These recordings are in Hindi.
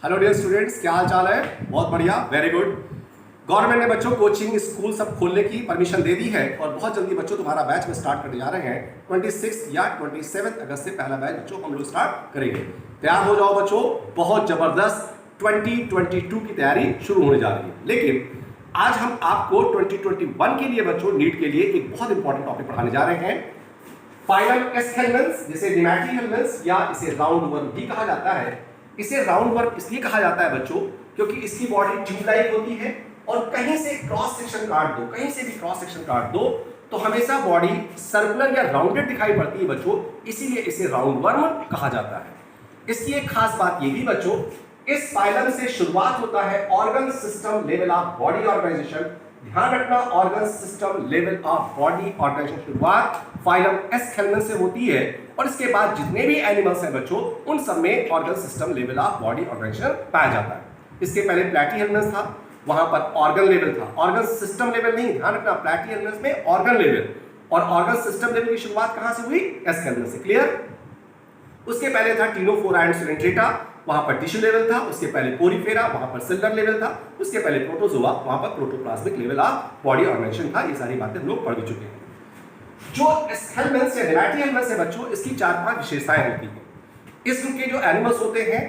हेलो डियर स्टूडेंट्स, क्या हाल चाल है? बहुत बढ़िया, वेरी गुड। गवर्नमेंट ने बच्चों कोचिंग स्कूल सब खोलने की परमिशन दे दी है और बहुत जल्दी बच्चों तुम्हारा बैच में स्टार्ट करने जा रहे हैं। 26 या 27 अगस्त से पहला बैच बच्चों हम लोग स्टार्ट करेंगे। तैयार हो जाओ बच्चों, बहुत जबरदस्त 2022 की तैयारी शुरू होने जा रही है। लेकिन आज हम आपको 2021 के लिए बच्चों नीट के लिए एक बहुत इंपॉर्टेंट टॉपिक पढ़ाने जा रहे हैं। फाइनल एस हेल्मेंस, जिसे डिमैटी हेल्मेंस या इसे राउंड वर्म भी कहा जाता है। इसे राउंड वर्म इसलिए कहा जाता है बच्चों क्योंकि इसकी बॉडी ट्यूब लाइक होती है और कहीं से क्रॉस सेक्शन काट दो, कहीं से भी क्रॉस सेक्शन काट दो तो हमेशा बॉडी सर्कुलर या राउंडेड दिखाई पड़ती है बच्चों, इसीलिए इसे राउंड वर्म कहा जाता है। इसकी एक खास बात ये भी बच्चों, इस फाइलम से शुरुआत होता है organ system level of body organization. ध्यान रखना, organ system level of body organization शुरुआत फाइलम एस हेल्मेंस से होती है और इसके बाद जितने भी एनिमल्स हैं बच्चों उन सब में organ system level of body organization पाया जाता है। इसके पहले प्लैटीहेल्मेंस था, वहां पर ऑर्गन लेवल था, ऑर्गन सिस्टम लेवल नहीं। ध्यान रखना, प्लैटीहेल्मेंस में ऑर्गन लेवल और ऑर्गन सिस्टम लेवल की शुरुआत कहां से हुई? एस हेल्मेंस से। क्लियर? उसके पहले था टीनोफोरा एंड सिलेंट्रेटा, वहां पर टिश्यू लेवल था। उसके पहले पोरीफेरा, वहां पर सेलुलर लेवल था। उसके पहले प्रोटोजोआ, वहां पर protoplasmic level of body organization था। ये सारी बातें हम लोग पढ़ चुके हैं। जो हेल्मेंस या डिमैटी हेल्मेंस है बच्चों, इसकी 4-5 विशेषताएं होती हैं। इसम के जो एनिमल्स होते हैं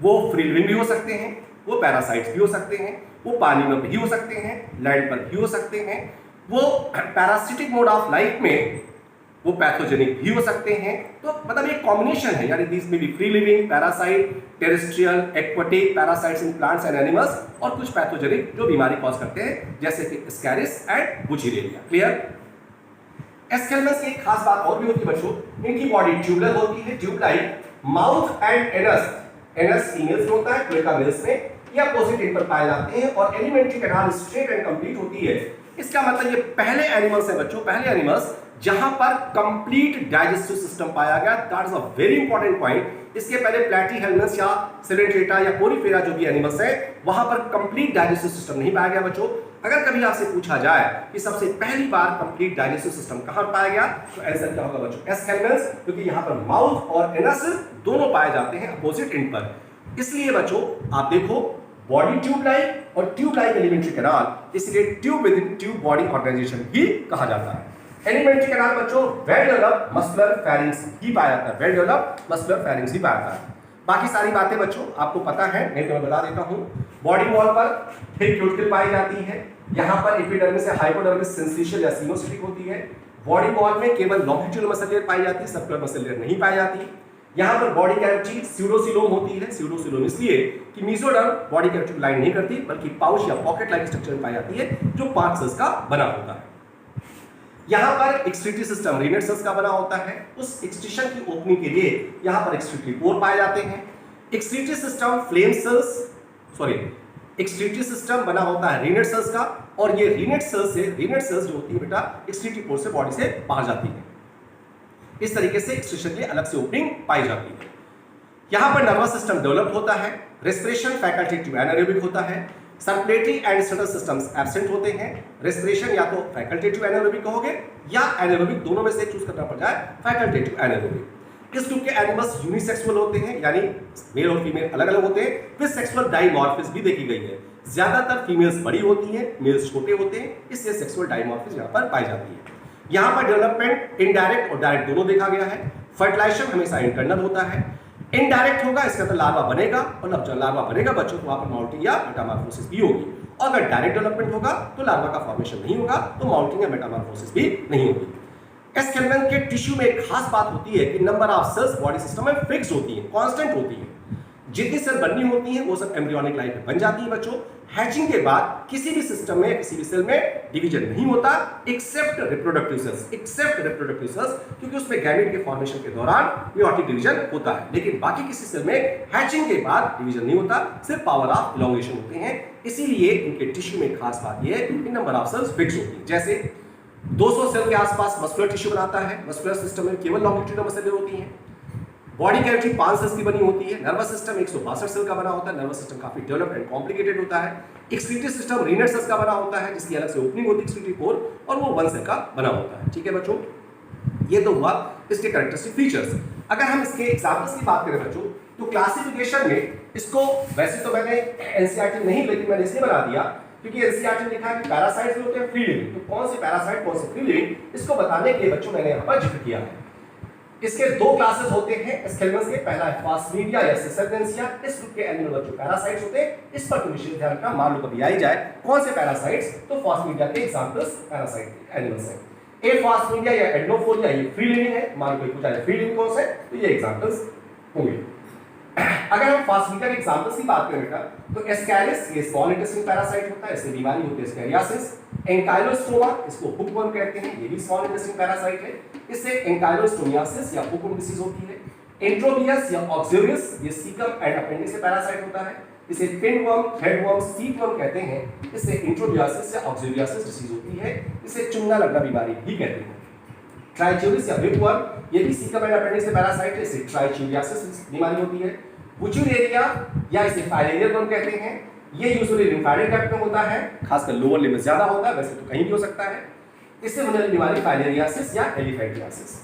वो फ्री लिविंग भी हो सकते हैं, वो पैरासाइट्स भी हो सकते हैं, वो पानी में भी हो सकते हैं, लैंड पर भी हो सकते हैं, वो पैरासिटिक मोड ऑफ लाइफ में वो पैथोजेनिक भी हो सकते हैं। तो मतलब एक कॉम्बिनेशन है, यानी दिस में भी free living, parasite, terrestrial, aquatic, parasites in plants and animals और कुछ पैथोजेनिक जो बीमारी कॉज करते हैं जैसे कि स्कैरिस एंड बुचीरेलिया। क्लियर? एस हेल्मेंस की एक खास बात और भी होती है बच्चों, इनकी बॉडी ट्यूबुलर होती है, tube like. Mouth and anus, anus females में होता है, क्लोएका मेल्स में या अपोजिट एंड पर पाए जाते हैं और alimentary canal straight and complete होती है। इसका मतलब ये पहले एनिमल्स है बच्चों, पहले एनिमल्स जहां पर कंप्लीट डाइजेस्टिव सिस्टम पाया गया। That is a very important point. इसके पहले प्लैटीहेल्मेंस या सिलेंट्रेटा या पोरीफेरा जो भी एनिमल्स है वहां पर कंप्लीट डाइजेस्टिव सिस्टम नहीं पाया गया बच्चों। अगर कभी आपसे पूछा जाए कि सबसे पहली बार कंप्लीट डाइजेस्टिव सिस्टम कहां पाया गया तो आंसर क्या होगा बच्चों? एस हेल्मेंस, क्योंकि यहां पर माउथ और एनस दोनों पाए जाते हैं अपोजिट एंड पर। इसलिए बच्चों आप देखो, बॉडी ट्यूब लाइक और ट्यूब लाइक एलिमेंट्री कैनाल, इसलिए tube within tube body organization भी कहा जाता है। एलिमेंट्री कैनाल बच्चों वेल डेवलप्ड मस्कुलर फेरिंग्स ही पाया जाता है, वेल डेवलप्ड मस्कुलर फेरिंग्स ही पाया जाता है। बाकी सारी बातें बच्चों आपको पता है, नहीं तो मैं बता देता हूं। बॉडी वॉल पर थिक क्यूटिकल पाई जाती है, यहां पर एपिडर्मिस से हाइपोडर्मिस सेंसिशियल या सिनोसिटिक होती है। बॉडी वॉल में केवल लॉन्गिट्यूडल मसल लेयर पाई जाती है, सर्कुलर मसल लेयर नहीं पाई जाती। यहां पर बॉडी कैविटी स्यूडोसिलोम होती है, स्यूडोसिलोम इसलिए कि मेसोडर्म बॉडी कैविटी लाइन नहीं करती बल्कि पाउच या पॉकेट लाइक स्ट्रक्चर में पाई जाती है जो 5 सेल्स का बना होता है। यहां पर एक्सक्रीटरी सिस्टम रीनेट सेल्स का बना होता है, उस एक्सक्रीशन की ओपनिंग के लिए यहां पर एक्सक्रीटरी पोर पाए जाते हैं। Excretory system flame cells, excretory system बना होता है रीनेट सेल्स का और ये रीनेट सेल्स जो होती है बेटा एक्सक्रीटरी पोर से बॉडी से बाहर जाती है। इस तरीके से एक्सक्रीशन के लिए अलग से ओपनिंग पाई जाती है। यहां पर नर्वस सिस्टम डेवलप होता है, रेस्पिरेशन फैकल्टेटिव एनारोबिक होता है, circulatory and status systems absent होते हैं। रेस्पिरेशन या तो फैकल्टेटिव एनारोबिक कहोगे या एनारोबिक, दोनों में से चूज करना पड़ जाए फैकल्टेटिव एनारोबिक। इस ग्रुप के एनिमल्स यूनिसेक्सुअल होते हैं, यानी मेल और फीमेल अलग अलग होते हैं। फिर सेक्सुअल डाइमॉर्फिज्म भी देखी गई है, ज्यादातर फीमेल्स बड़ी होती हैं, मेल्स छोटे होते हैं, इसलिए सेक्सुअल डाइमॉर्फिज्म यहां पर पाई जाती है। यहां पर डेवलपमेंट इनडायरेक्ट और डायरेक्ट दोनों देखा गया है। फर्टिलाइजेशन हमेशा इंटरनल होता है, इनडायरेक्ट होगा इसका तो लार्वा बनेगा और जब लार्वा बनेगा बच्चों तो वहां पर माउंटिंग या मेटामॉर्फोसिस भी होगी। और अगर डायरेक्ट डेवलपमेंट होगा तो लार्वा का फॉर्मेशन नहीं होगा, तो माउंटिंग या मेटामॉर्फोसिस भी नहीं होगी। एस हेल्मेंस के टिश्यू में एक खास बात होती है कि number of sales body system में फिक्स होती है, कांस्टेंट होती है। जितनी सेल बननी होती है वो सब एम्ब्रियोनिक लाइफ में बन जाती है बच्चों। हैचिंग के बाद किसी भी सिस्टम में किसी भी सेल में डिवीजन नहीं होता एक्सेप्ट रिप्रोडक्टिव सेल्स, क्योंकि उसमें गैमेट के फॉर्मेशन के दौरान मियोटिक डिवीजन होता है, लेकिन बाकी किसी सेल में हैचिंग के बाद डिवीजन नहीं होता, सिर्फ पावर ऑफ इलॉन्गेशन होते हैं। इसीलिए इनके टिश्यू में खास बात यह है कि नंबर ऑफ सेल्स फिक्स होती है। जैसे 200 सेल के आसपास मस्कुलर टिश्यू बनाता है, मस्कुलर सिस्टम में केवल लॉन्गिट्यूडनल मसल होती है। बॉडी कैविटी 5 सेल्स की बनी होती है, नर्वस सिस्टम 162 सेल का बना होता है, नर्वस सिस्टम काफी डेवलप्ड एंड कॉम्प्लिकेटेड होता है। एक्सक्रीटरी सिस्टम रीनेट सेल्स का बना होता है जिसकी अलग से ओपनिंग होती है एक्सक्रीटरी पोर और वो 1 सेल का बना होता है। ठीक है बच्चों, ये तो हुआ इसके कैरेक्टरिस्टिक फीचर्स। अगर हम इसके एग्जांपल्स की बात करें बच्चों तो क्लासिफिकेशन में इसको वैसे तो मैंने एनसीईआरटी में नहीं, लेकिन मैंने इसलिए बना दिया क्योंकि एनसीईआरटी में लिखा है कि पैरासाइट्स होते हैं फ्री लिविंग, तो कौन से पैरासाइट कौन से फ्री लिविंग, इसको बताने के लिए बच्चों मैंने यहाँ पर जिक्र किया है। इसके दो क्लासेस होते हैं एस्केलमस के, पहला है फास्मीडिया या सिसरडेंसिया, इस ग्रुप के एनिमल बच्चों पैरासाइट्स होते हैं। इस पर विशेष ध्यान रखना, मान लो कभी आई जाए कौन से पैरासाइट्स, तो फास्मीडिया के एग्जांपल्स पैरासाइट एनिमल्स हैं। ए फास्मीडिया या एडनोफोलिया ये फ्री लिविंग है, मान लो कोई पूछा है फ्री लिविंग कौन से, तो ये एग्जांपल्स होंगे। अगर हम फास्मीडिया के एग्जांपल्स की बात करें बेटा, तो एस्कैरिस ये स्मॉल इंटेस्टाइन पैरासाइट होता है, इससे बीमारी होती है स्कैरियासिस। एंकाइलोस्टोमा इसको हुकवर्म कहते हैं, ये भी स्मॉल इंटेस्टाइन पैरासाइट है, इससे एंकाइलोस्टोमियासिस या हुकवर्म डिसीज होती है। एंट्रोबियस या ऑक्सियरिस ये सीकम एंड अपेंडिक्स से पैरासाइट होता है, इसे पिनवर्म, थ्रेडवर्म, सीटवर्म कहते हैं, इससे इंट्रोबियासिस या ऑक्सियरियासिस डिसीज होती है, इसे चुंगा लगना बीमारी भी कहते हैं। ट्राइच्यूरिस या विपवर्म ये भी सीकम एंड अपेंडिक्स से पैरासाइट है, इसे ट्राइच्यूरियासिस बीमारी होती है। वुचुरेरिया या इसे फाइलेरिया वर्म कहते हैं, ये यूजुअली लिम्फेटिक ट्रैक्ट में होता है, खासकर लोअर लिम्ब में ज्यादा होता है, वैसे तो कहीं भी हो सकता है। इससे होने वाली बीमारी फाइलेरियासिस या एलिफेंटियासिस।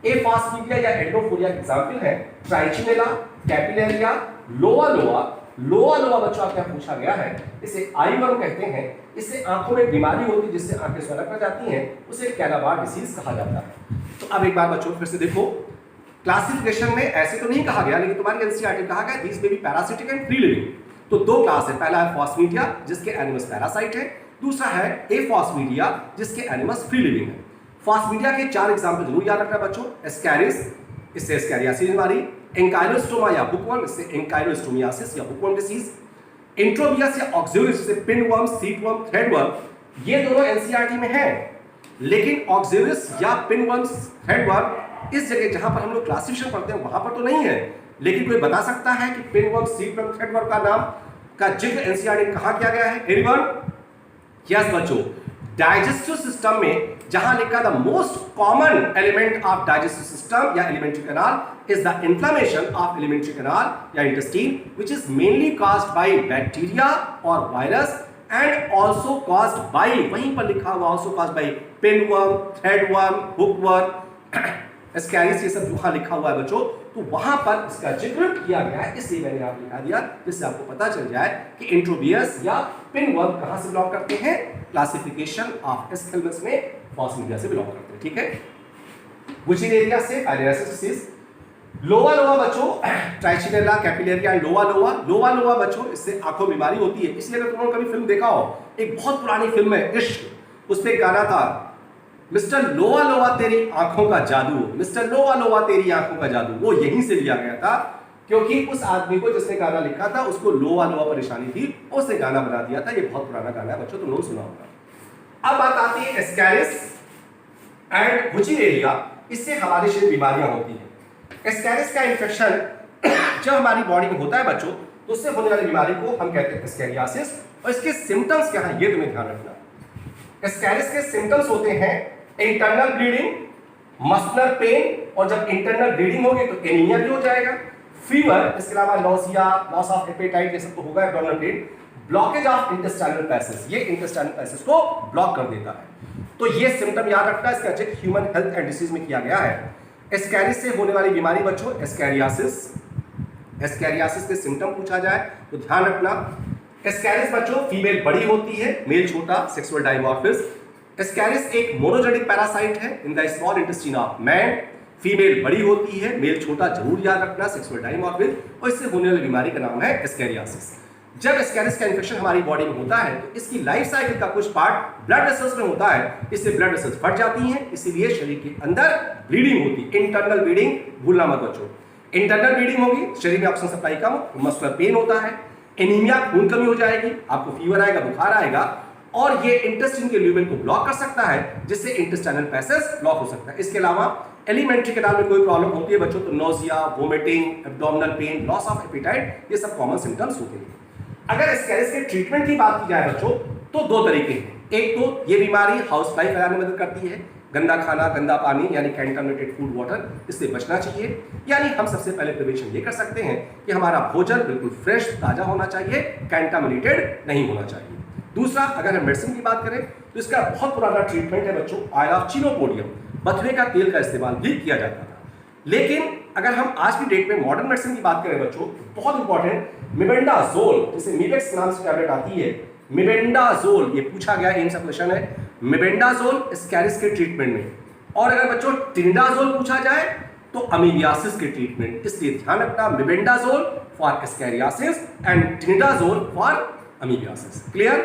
ए फास्मीडिया या एंडोफोलिया के एग्जांपल है ट्राइचिनेला, कैपिलेरिया, लोआ लोआ। लोआ लोआ बच्चों क्या पूछा गया है, इसे आई वर्म कहते हैं, इससे आंखों में बीमारी होती है जिससे आंखें स्वलग कर जाती हैं, उसे कैलाबार डिसीज कहा जाता है। तो अब एक बार बच्चों फिर से देखो, क्लासिफिकेशन में ऐसे तो नहीं कहा गया, लेकिन तुम्हारी एनसीईआरटी कहा गया these may be parasitic and free living. तो दो क्लास है, पहला है फास्मीडिया जिसके एनिमल्स पैरासाइट है, दूसरा है ए फास्मीडिया जिसके एनिमल्स फ्री लिविंग है। फास्मीडिया के 4 एग्जांपल जरूर याद रखना बच्चों, एस्कैरिस इससे एस्कैरियासिस बीमारी, एंकाइलोस्टोमा या बुकवर्म इससे एंकाइलोस्टोमियासिस या बुकवर्म डिसीज, इंट्रोबियस या ऑक्सियरिस इससे पिनवर्म, सीटवर्म, थ्रेडवर्म, ये दोनों एनसीईआरटी में है, लेकिन ऑक्सियरिस या पिनवर्म, थ्रेडवर्म इस जगह जहां पर हम लोग क्लासिफिकेशन पढ़ते हैं वहां पर तो नहीं है, लेकिन कोई बता सकता है कि पिनवर्म, सीटवर्म, थ्रेडवर्म का नाम का जिक्र एनसीईआरटी में कहां किया गया है? एनीवन? यस बच्चों, डाइजेस्टिव सिस्टम में जहां लिखा the most common ailment of digestive system या alimentary canal is the inflammation of alimentary canal या intestine which is mainly caused by bacteria और virus and also caused by, वहीं पर लिखा हुआ also caused by pinworm, threadworm, hookworm, ascaris, ये सब वहां लिखा हुआ है बच्चों, तो वहां पर इसका जिक्र किया गया है, इसलिए मैंने यहाँ लिखा दिया जिससे आपको पता चल जाए कि इंट्रोबियस या पिनवर्म कहां से बिलोंग करते हैं, क्लासिफिकेशन ऑफ एस्केलमस में फास्मीडिया से बिलोंग करते हैं, ठीक है। वुचुरेरिया से फाइलेरियासिस, लोआ लोआ बच्चों ट्राइचिनेला, कैपिलेरिया, लोआ लोआ। लोआ लोआ बच्चों इससे आंखों में बीमारी होती है, इसलिए अगर तुमने कभी फिल्म देखा हो, एक बहुत पुरानी फिल्म है इश्क, उसमें गाना था मिस्टर लोआ लोआ तेरी आंखों का जादू, मिस्टर लोआ लोआ तेरी आंखों का जादू, वो यहीं से लिया गया था, क्योंकि उस आदमी को जिसने गाना लिखा था उसको लोआ लोआ परेशानी थी, उसने गाना बना दिया था। ये बहुत पुराना गाना है बच्चों, तुम लोग सुना होगा। अब बात आती है एस्कैरिस एंड वुचुरेरिया, इससे हमारे शरीर बीमारियां होती हैं। एस्कैरिस का इन्फेक्शन जब हमारी बॉडी में होता है बच्चों, तो उससे होने वाली बीमारी को हम कहते हैं एस्कैरियासिस, और इसके सिम्टम्स क्या है ये तुम्हें ध्यान रखना। एस्कैरिस के सिम्टम्स होते हैं इंटरनल ब्लीडिंग, मस्कुलर पेन, और जब इंटरनल ब्लीडिंग होगी तो एनीमिया भी हो जाएगा, फीवर, इसके अलावा नॉसिया, लॉस ऑफ एपेटाइट, ये सब तो होगा, abdominal pain, blockage of intestinal passage, ये इंटेस्टाइनल पैसेज को ब्लॉक कर देता है। तो ये सिम्टम याद रखना, इसका जिक्र ह्यूमन हेल्थ एंड डिसीज में किया गया है। एस्कैरिस से होने वाली बीमारी बच्चों एस्कैरियासिस, एस्कैरियासिस के सिम्टम पूछा जाए तो ध्यान रखना, एस्कैरिस बच्चों फीमेल बड़ी होती है, मेल छोटा, सेक्सुअल डायमॉर्फिज्म। एस्कैरिस एक मोनोजेनिक पैरासाइट है in the small intestine of man, female बड़ी होती है, मेल छोटा, जरूर याद रखना, सेक्सुअल डायमॉर्फिज्म, और इससे होने वाली बीमारी का नाम है एस्कैरियासिस। जब एस्कैरिस का इन्फेक्शन हमारी बॉडी में होता है तो इसकी लाइफ साइकिल का कुछ पार्ट ब्लड वेसल्स में होता है, इससे ब्लड वेसल्स फट जाती हैं, इसीलिए शरीर के अंदर ब्लीडिंग होती है। इंटरनल ब्लीडिंग भूलना मत बच्चों, इंटरनल ब्लीडिंग होगी, शरीर में ऑक्सीजन सप्लाई कम, मस्कुलर पेन होता है, एनीमिया, खून कमी हो जाएगी, आपको फीवर आएगा, बुखार आएगा, और ये इंटेस्टाइन के ल्यूमेन को ब्लॉक कर सकता है, जिससे इंटेस्टाइनल पैसेज ब्लॉक हो सकता है। इसके अलावा एलिमेंट्री कैनाल में कोई प्रॉब्लम होती है बच्चों तो nausea, vomiting, abdominal pain, loss of appetite, ये सब कॉमन सिम्टम्स होते हैं। अगर एस्कैरिस के ट्रीटमेंट की बात की जाए बच्चों तो दो तरीके हैं। एक तो ये बीमारी हाउस फ्लाई फैलाने में मदद करती है, गंदा खाना, गंदा पानी यानी कंटामिनेटेड फूड वाटर, इससे बचना चाहिए। यानी हम सबसे पहले प्रिवेंशन ये कर सकते हैं कि हमारा भोजन बिल्कुल फ्रेश, ताजा होना चाहिए, कंटामिनेटेड नहीं होना चाहिए। दूसरा, अगर हम मेडिसिन की बात करें तो इसका बहुत पुराना ट्रीटमेंट है बच्चों ऑयल ऑफ चिनोपोडियम, बथुए का तेल का इस्तेमाल भी किया जाता था। लेकिन अगर हम आज की डेट में मॉडर्न मेडिसिन की बात करें बच्चों, बहुत इंपॉर्टेंट मिबेंडाजोल, जैसे मिबेक्स नाम से टैबलेट आती है, मिबेंडाजोल, ये पूछा गया एम्स का क्वेश्चन है, मिबेंडाजोल स्कैरिस के ट्रीटमेंट में। और अगर बच्चों टिंडाजोल पूछा जाए तो अमीबियासिस के ट्रीटमेंट, इसलिए ध्यान रखना mebendazole for ascariasis and tinidazole for amoebiasis. Clear?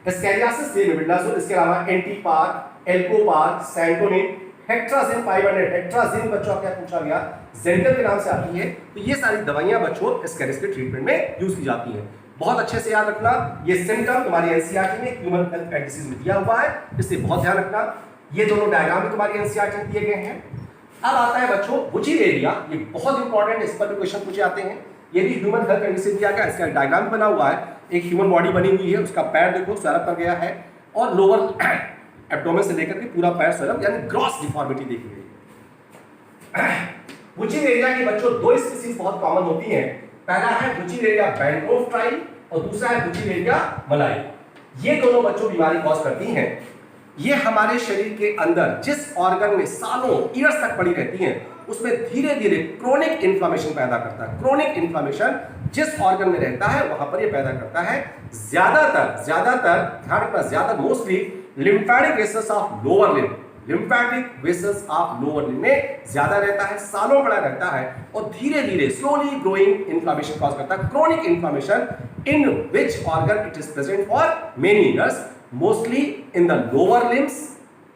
Ascariasis से मिबेंडाजोल, इसके अलावा एंटीपार, एल्कोपार, सैंटोनिन, हेक्ट्राजिन 500, हेक्ट्राजिन बच्चों क्या पूछा गया, जेंटल के नाम से आती है। तो ये सारी दवाइयां बच्चों स्कैरिस के ट्रीटमेंट में यूज की जाती हैं। बहुत अच्छे से याद रखना, ये सिम्टम तुम्हारी एनसीईआरटी में ह्यूमन हेल्थ एंड डिसीज में दिया हुआ है, इससे बहुत ध्यान रखना। ये दोनों डायग्राम तुम्हारी एनसीईआरटी में दिए गए हैं। अब आता है बच्चों बुचीलेरिया, ये बहुत इंपॉर्टेंट, इस पर भी क्वेश्चन पूछे जाते हैं। ये भी ह्यूमन हेल्थ एंड डिसीज दिया गया, इसका डायग्राम बना हुआ है, एक ह्यूमन बॉडी बनी हुई है, उसका पैर देखो स्वैलअप कर गया है और लोअर एब्डोमेन से लेकर के पूरा पैर स्वैलअप यानी ग्रॉस डिफॉर्मिटी देखी गई। बुचीलेरिया की बच्चों दो स्पीसीज बहुत कॉमन होती हैं, पहला है बुचीलेरिया बैनक्रोफ्ट ट्राइब और दूसरा है बुचीलेरिया मलाई। ये दोनों बच्चों बीमारी कॉज करती हैं। ये हमारे शरीर के अंदर जिस ऑर्गन में सालों ईयर्स तक पड़ी रहती हैं उसमें धीरे धीरे क्रोनिक इन्फ्लेमेशन पैदा करता है। क्रोनिक इन्फ्लेमेशन जिस ऑर्गन में रहता है वहां पर ये पैदा करता है। ज्यादातर ध्यान रखना, ज्यादा mostly lymphatic vessels of lower limb, lymphatic vessels of lower limb में ज्यादा रहता है, सालों बड़ा रहता है और धीरे धीरे स्लोली ग्रोइंग इन्फ्लेमेशन कॉज करता है। Chronic inflammation in which organ it is present for many years, mostly in the lower limbs,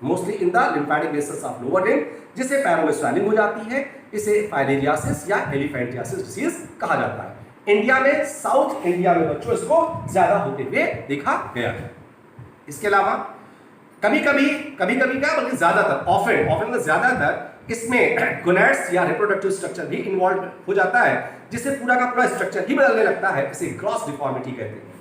mostly in the lymphatic vessels of lower limb, जिससे पैरों में स्वेलिंग हो जाती है। इसे फाइलेरियासिस या एलिफेंटियासिस डिसीज कहा जाता है। इंडिया में, साउथ इंडिया में बच्चों इसको ज्यादा होते हुए देखा गया है। इसके अलावा कभी कभी क्या, बल्कि ज्यादातर, ऑफन ज्यादातर इसमें गोनैड्स या रिप्रोडक्टिव स्ट्रक्चर भी इन्वॉल्व हो जाता है, जिससे पूरा का पूरा स्ट्रक्चर ही बदलने लगता है। इसे ग्रॉस डिफॉर्मिटी कहते हैं।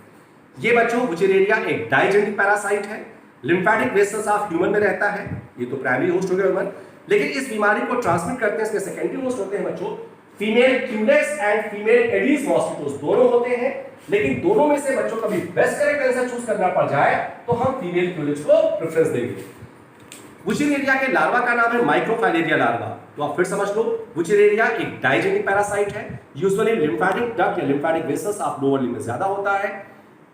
ये बच्चों बुचीलेरिया एक डाइजेनिक पैरासाइट है, लिम्फेटिक वेसल्स ऑफ ह्यूमन में रहता है। ये तो प्राइमरी होस्ट हो गया ह्यूमन, लेकिन इस बीमारी को ट्रांसमिट करते हैं, इसके सेकेंडरी होस्ट होते हैं बच्चों female culex and female aedes mosquitoes, दोनों होते हैं। लेकिन दोनों में से बच्चों कभी बेस्ट करेक्ट आंसर चूज करना पड़ जाए तो हम फीमेल क्यूलेक्स को प्रेफरेंस देंगे। बुचीलेरिया के लार्वा का नाम है माइक्रोफाइलेरिया लार्वा। तो आप फिर समझ लो, बुचीलेरिया एक डाइजेनिक पैरासाइट है, यूजुअली लिम्फेटिक डक्ट या lymphatic vessels of lower limb में ज्यादा होता है।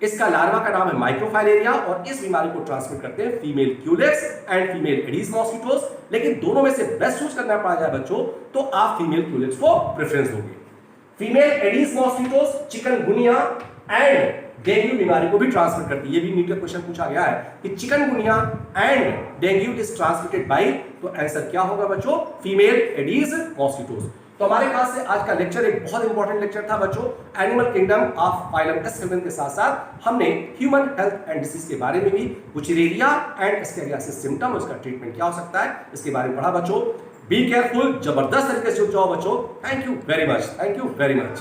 इसका लार्वा का नाम है माइक्रोफाइलेरिया और इस बीमारी को ट्रांसमिट करते हैं female culex and female aedes mosquitoes. लेकिन दोनों में से बेस्ट चूज करना पड़ जाए बच्चों तो आप फीमेल क्यूलेक्स को प्रेफरेंस दोगे। Female aedes mosquitoes chikungunya and dengue बीमारी को भी ट्रांसमिट करती है। ये भी नीट का क्वेश्चन पूछा गया है कि chikungunya and dengue is transmitted by, तो आंसर क्या होगा बच्चों, फीमेल एडीज मॉस्किटोज। तो हमारे पास से आज का लेक्चर एक बहुत इंपॉर्टेंट लेक्चर था बच्चों, एनिमल किंगडम ऑफ फाइलम एस हेवन के साथ साथ हमने ह्यूमन हेल्थ एंड डिसीज के बारे में भी, बुचीलेरिया एंड स्कैरियासिस सिम्टम, उसका ट्रीटमेंट क्या हो सकता है इसके बारे में पढ़ा बच्चों। बी केयरफुल, जबरदस्त तरीके से उठ जाओ बच्चों। Thank you very much, thank you very much.